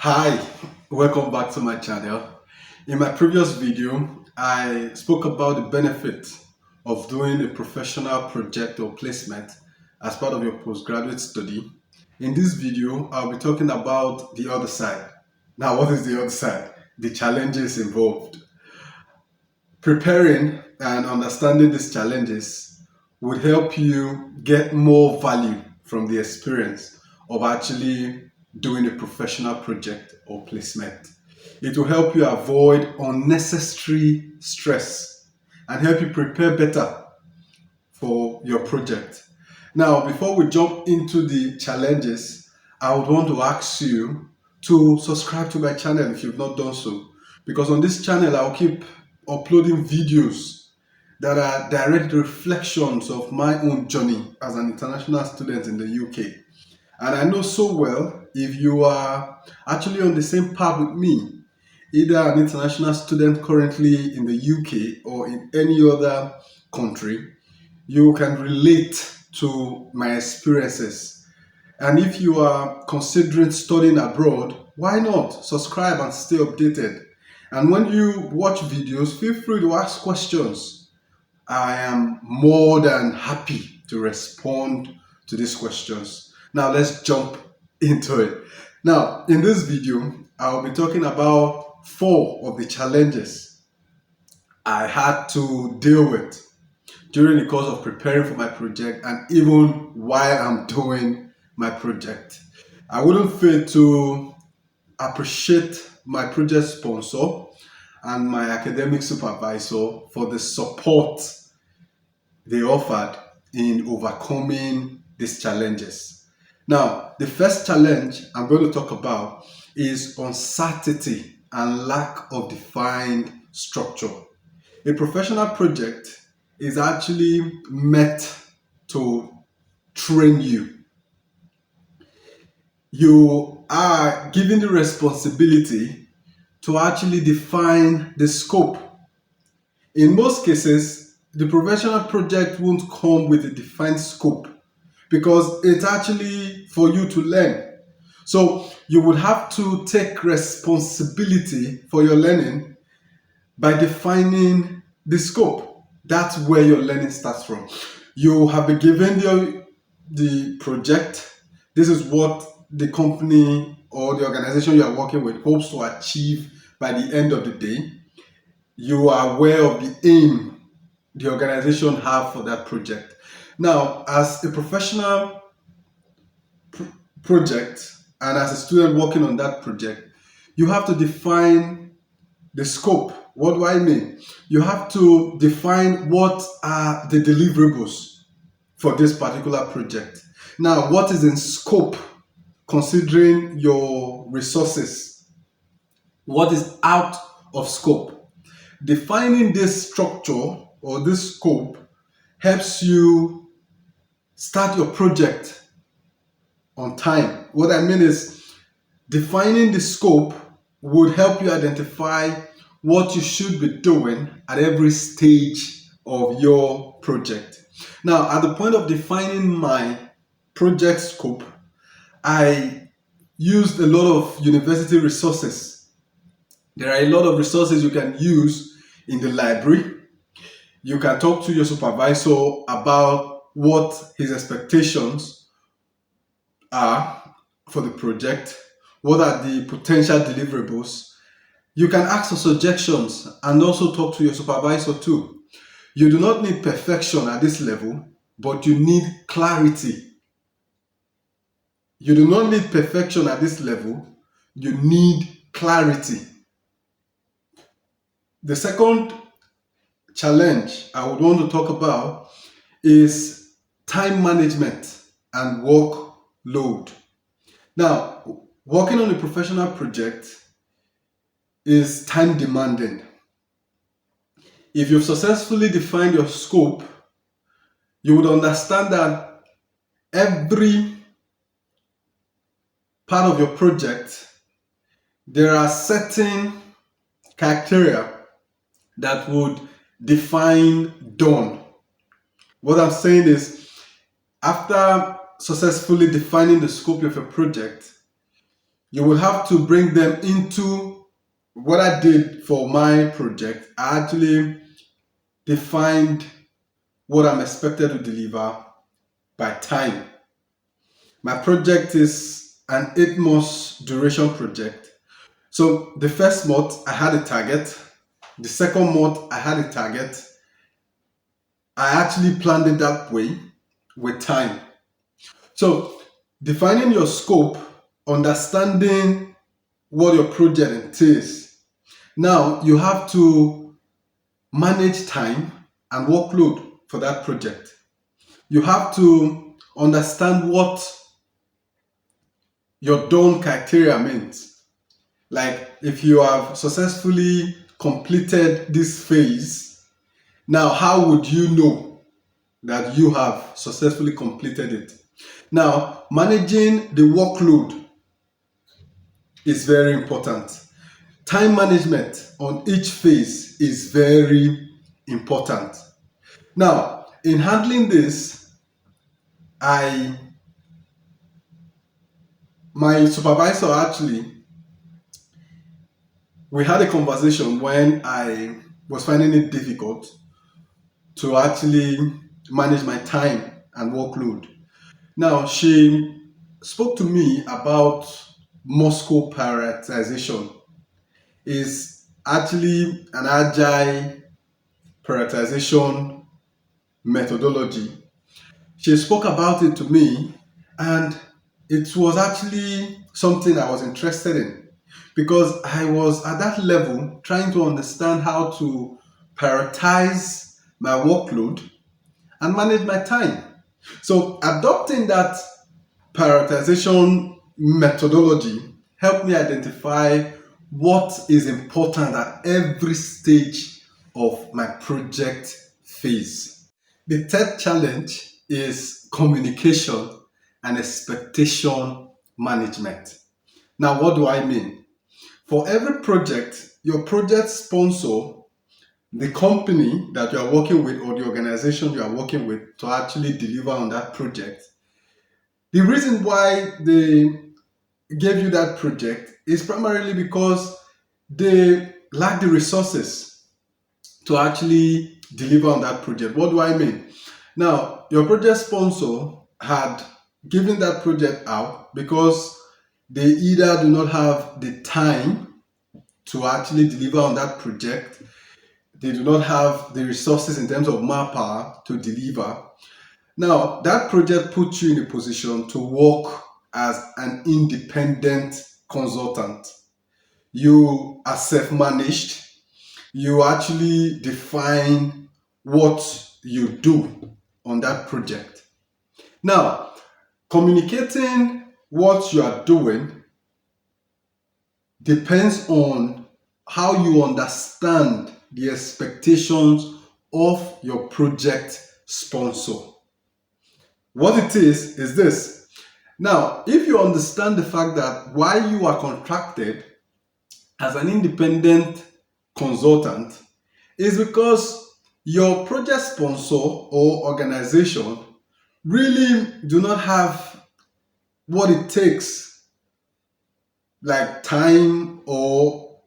Hi, welcome back to my channel. In my previous video, I spoke about the benefit of doing a professional project or placement as part of your postgraduate study. In this video, I'll be talking about the other side. Now, what is the other side? The challenges involved. Preparing and understanding these challenges would help you get more value from the experience of actually doing a professional project or placement. It will help you avoid unnecessary stress and help you prepare better for your project. Now, before we jump into the challenges, I would want to ask you to subscribe to my channel if you've not done so. Because on this channel, I'll keep uploading videos that are direct reflections of my own journey as an international student in the UK. And I know so well if you are actually on the same path with me, either an international student currently in the UK or in any other country, you can relate to my experiences. And if you are considering studying abroad, why not subscribe and stay updated? And when you watch videos, feel free to ask questions. I am more than happy to respond to these questions. Now let's jump into it. Now, in this video, I'll be talking about 4 of the challenges I had to deal with during the course of preparing for my project and even while I'm doing my project. I wouldn't fail to appreciate my project sponsor and my academic supervisor for the support they offered in overcoming these challenges. Now, the first challenge I'm going to talk about is uncertainty and lack of defined structure. A professional project is actually meant to train you. You are given the responsibility to actually define the scope. In most cases, the professional project won't come with a defined scope because it's actually for you to learn. So you would have to take responsibility for your learning by defining the scope. That's where your learning starts from. You have been given the project. This is what the company or the organization you are working with hopes to achieve by the end of the day. You are aware of the aim the organization have for that project. Now, as a professional project and as a student working on that project, you have to define the scope. What do I mean? You have to define what are the deliverables for this particular project. Now, what is in scope considering your resources? What is out of scope? Defining this structure or this scope helps you start your project on time. What I mean is defining the scope would help you identify what you should be doing at every stage of your project. Now, at the point of defining my project scope, I used a lot of university resources. There are a lot of resources you can use in the library. You can talk to your supervisor about what his expectations are for the project, what are the potential deliverables. You can ask for suggestions and also talk to your supervisor too. You do not need perfection at this level, but you need clarity. You do not need perfection at this level, you need clarity. The second challenge I would want to talk about is time management and workload. Now, working on a professional project is time demanding. If you've successfully defined your scope, you would understand that every part of your project, there are certain criteria that would define done. What I'm saying is, after successfully defining the scope of a project, You will have to bring them into what I did for my project. I actually defined what I'm expected to deliver by time. My project is an 8 months duration project. So the first month I had a target. The second month I had a target. I actually planned it that way with time. So defining your scope, understanding what your project entails. Now you have to manage time and workload for that project. You have to understand what your done criteria means. Like if you have successfully completed this phase, now how would you know that you have successfully completed it? Now, managing the workload is very important. Time management on each phase is very important. Now, in handling this, I my supervisor actually, we had a conversation when I was finding it difficult to actually manage my time and workload. Now, she spoke to me about Moscow prioritization. Is actually an agile prioritization methodology. She spoke about it to me, and it was actually something I was interested in because I was at that level trying to understand how to prioritize my workload and manage my time. So, adopting that prioritization methodology helped me identify what is important at every stage of my project phase. The third challenge is communication and expectation management. Now, what do I mean? For every project, your project sponsor, the company that you are working with, or the organization you are working with to actually deliver on that project, the reason why they gave you that project is primarily because they lack the resources to actually deliver on that project. What do I mean? Now, your project sponsor had given that project out because they either do not have the time to actually deliver on that project, they do not have the resources in terms of manpower to deliver. Now, that project puts you in a position to work as an independent consultant. You are self managed, you actually define what you do on that project. Now, communicating what you are doing depends on how you understand the expectations of your project sponsor. What it is this. Now, if you understand the fact that why you are contracted as an independent consultant is because your project sponsor or organization really do not have what it takes, like time or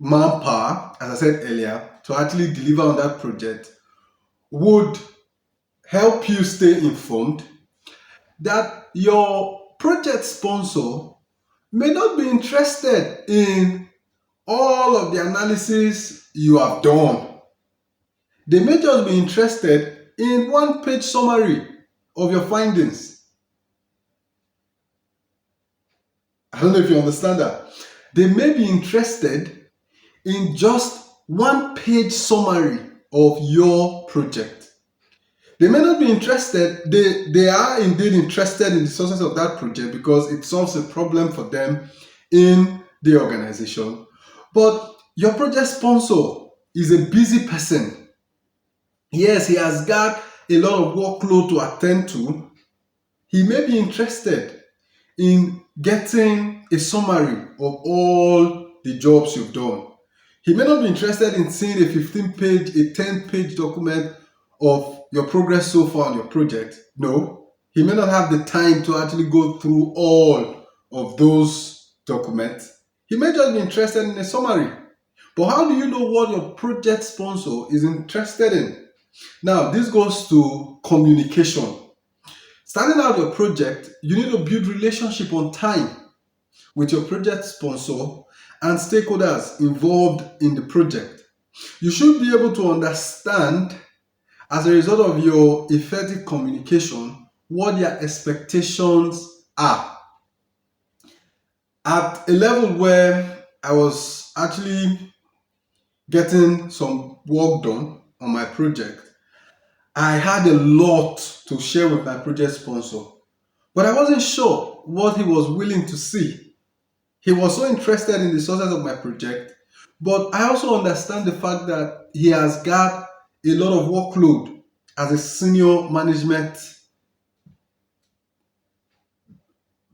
manpower, as I said earlier, to actually deliver on that project, would help you stay informed that your project sponsor may not be interested in all of the analysis you have done. They may just be interested in one page summary of your findings. I don't know if you understand that. They may be interested in just one page summary of your project. They may not be interested, they are indeed interested in the success of that project because it solves a problem for them in the organization. But your project sponsor is a busy person. Yes, he has got a lot of workload to attend to. He may be interested in getting a summary of all the jobs you've done. He may not be interested in seeing a 15-page, a 10-page document of your progress so far on your project. No, he may not have the time to actually go through all of those document. He may just be interested in a summary. But how do you know what your project sponsor is interested in? Now, this goes to communication. Starting out your project, you need to build relationship on time with your project sponsor and stakeholders involved in the project. You should be able to understand, as a result of your effective communication, what their expectations are. At a level where I was actually getting some work done on my project, I had a lot to share with my project sponsor, but I wasn't sure what he was willing to see. He was so interested in the success of my project, but I also understand the fact that he has got a lot of workload as a senior management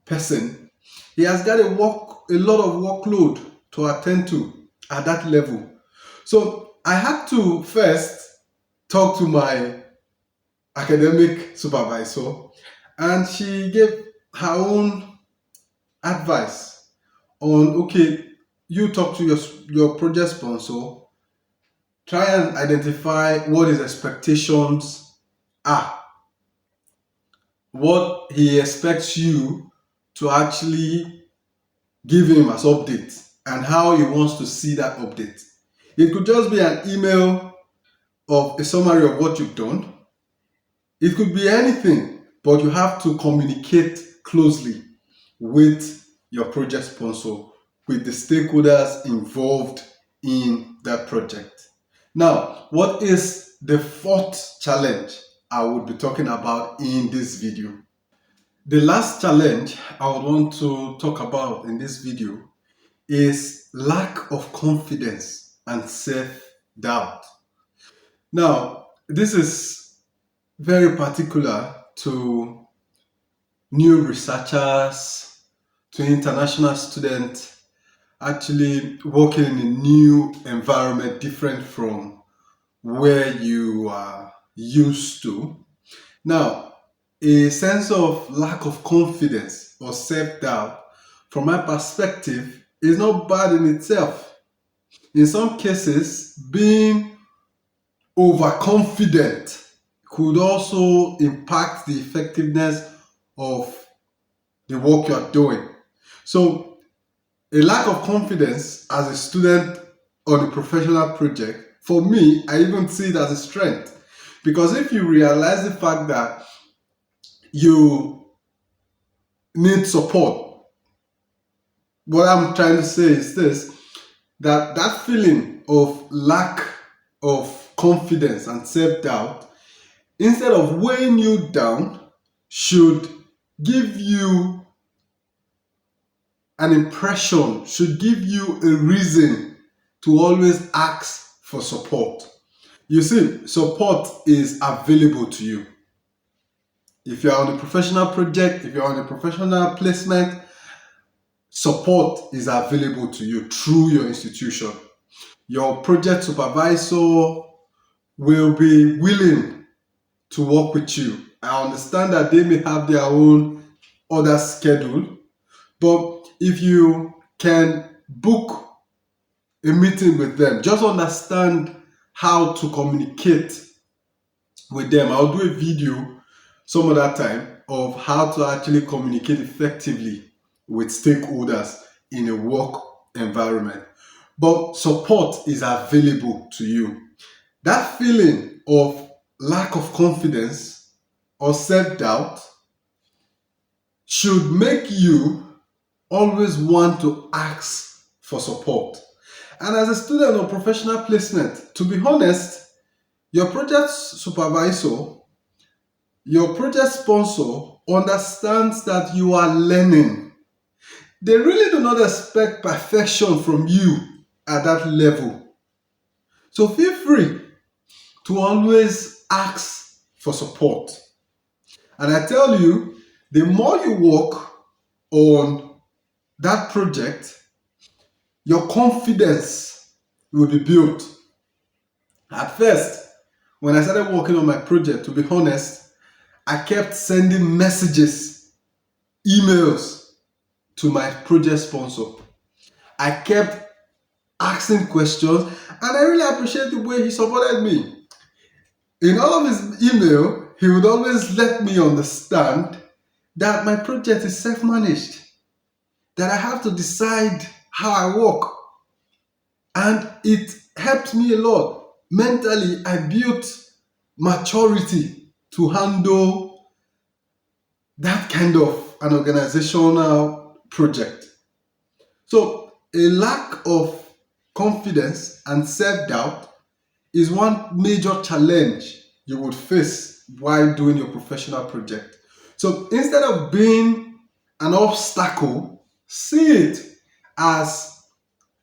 person. He has got a lot of workload to attend to at that level. So I had to first talk to my academic supervisor, and she gave her own advice on, okay, you talk to your project sponsor, try and identify what his expectations are, what he expects you to actually give him as update, and how he wants to see that update. It could just be an email of a summary of what you've done. It could be anything, but you have to communicate closely with your project sponsor, with the stakeholders involved in that project. Now, what is the fourth challenge I would be talking about in this video? The last challenge I would want to talk about in this video is lack of confidence and self-doubt. Now, this is very particular to new researchers, to international students actually working in a new environment different from where you are used to. Now, a sense of lack of confidence or self doubt, from my perspective, is not bad in itself. In some cases, being overconfident could also impact the effectiveness of the work you are doing. So, a lack of confidence as a student on a professional project, for me, I even see it as a strength. Because if you realize the fact that you need support, what I'm trying to say is this, that that feeling of lack of confidence and self-doubt, instead of weighing you down, should give you an impression, should give you a reason to always ask for support. You see, support is available to you. If you're on a professional project, if you're on a professional placement, support is available to you through your institution. Your project supervisor will be willing to work with you. I understand that they may have their own other schedule, but if you can book a meeting with them, just understand how to communicate with them. I'll do a video some other time of how to actually communicate effectively with stakeholders in a work environment. But support is available to you. That feeling of lack of confidence or self-doubt should make you always want to ask for support. And as a student or professional placement, to be honest, your project supervisor, your project sponsor understands that you are learning. They really do not expect perfection from you at that level. So feel free to always ask for support. And I tell you, the more you work on that project, your confidence will be built. At first, when I started working on my project, to be honest, I kept sending messages, emails to my project sponsor. I kept asking questions, and I really appreciate the way he supported me. In all of his email, he would always let me understand that my project is self-managed, that I have to decide how I work. And it helped me a lot. Mentally, I built maturity to handle that kind of an organizational project. So, a lack of confidence and self doubt is one major challenge you would face while doing your professional project. So, instead of being an obstacle, see it as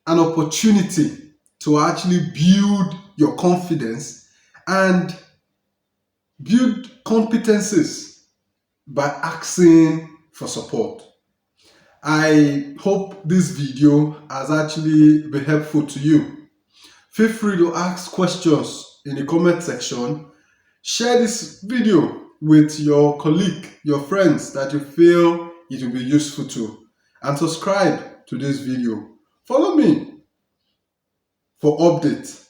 an opportunity to actually build your confidence and build competencies by asking for support. I hope this video has actually been helpful to you. Feel free to ask questions in the comment section. Share this video with your colleague, your friends that you feel it will be useful to, and subscribe to this video. Follow me for updates